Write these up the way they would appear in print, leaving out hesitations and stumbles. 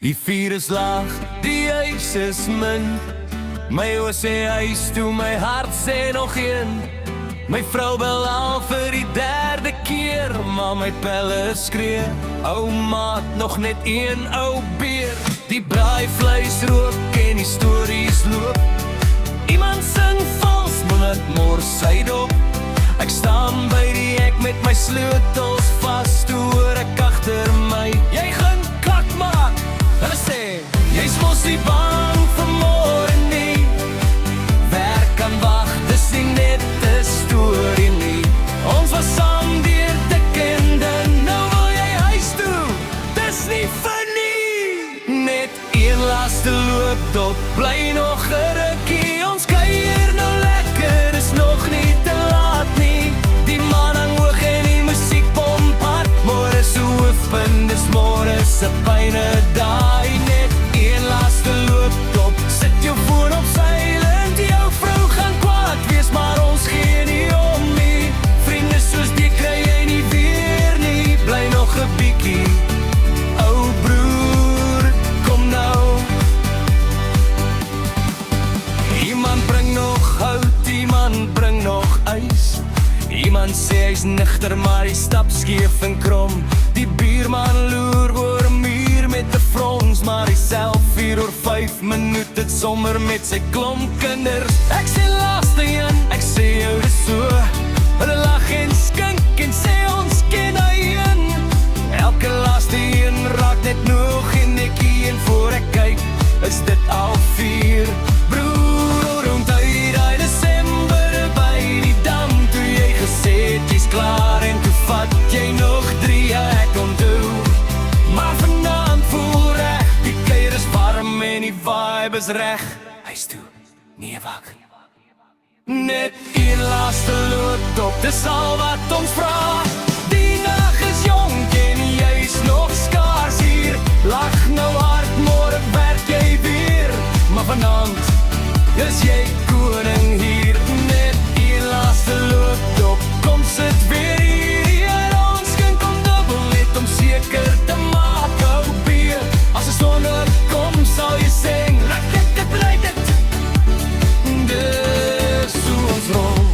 Die vuur is laag, die ys is min. My oor sê huis toe, my hart sê nog een. My vrou bel al vir die derde keer, maar my pelle skree, ou maat, nog net een ou beer. Die braaivleis rook en die stories loop. Iemand sing vals, moet het mors sy dop. Ek staan by die hek met my sleutels vast, toe hoor ek agter my, jy gaan kak maak. Hulle sê, jy's mos nie bang vir môre nie. Werk kan wag, dis nie net 'n storie nie. Ons was saam deur dik en dun, nou wil jy huis toe, dis nie vir nie. Net een laaste loopdop, bly nog 'n rukkie. Ons kuier nou lekker, dis nog nie te laat nie. Die man hang hoog en die musiek pomp hard. Môre se hoofpunt, dis môre se pyne daai. Net een laaste loopdop, sit jou foon op silent. Jou vrou gaan kwaad wees, maar ons gee nie om nie. Vriende soos die kry jy nie weer nie. Bly nog 'n bietjie, ou broer, kom nou. Iemand bring nog hout, iemand bring nog ys. Iemand sê hy's nigter, maar hy stap skeef en krom. Die buurman loer oor 'n muur met 'n frons, maar hy self 4 oor 5 minuut het sommer met sy klomp kinders. Ek sê laaste een, ek sê jou dis so. Hulle lag en skink en sê ons ken hy een. Elke laaste een raak net nog en nekkie, en voor ek kyk, is dit al 4. Broer, rondheid daai Desember by die dam, toe jy gesê het jy's klaar, en toe vat jy nog 3, ek onthou. Maar vanaand voel reg, die kuier is warm en die vibe is reg. Huis toe, nee wak. Net een laaste loopdop, dis al wat ons vra. Die nag is jonk en jy's nog skaars hier. Lach nou hard, môre werk jy weer. Maar vanaand is jy koning hier. Net een laaste loopdop, kom sit weer hier. Ons kan kom dubbel net om seker te maak, ou bier. As die son kom, sal jy sing, raket het. Dis hoe ons rol.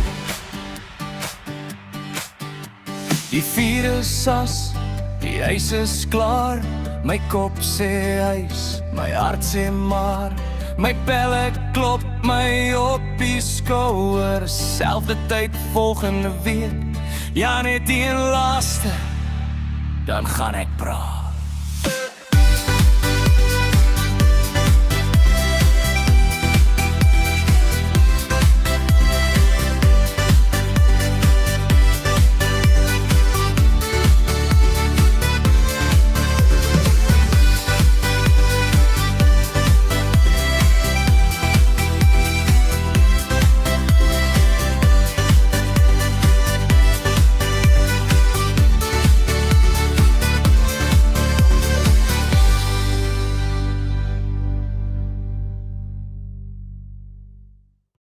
Die vuur is sas, die ys is klaar. My kop sê huis, my hart sê maar. My pelle klop my op die skouer. Selfde tyd volgende week, ja net een laaste, dan gaan ek praat.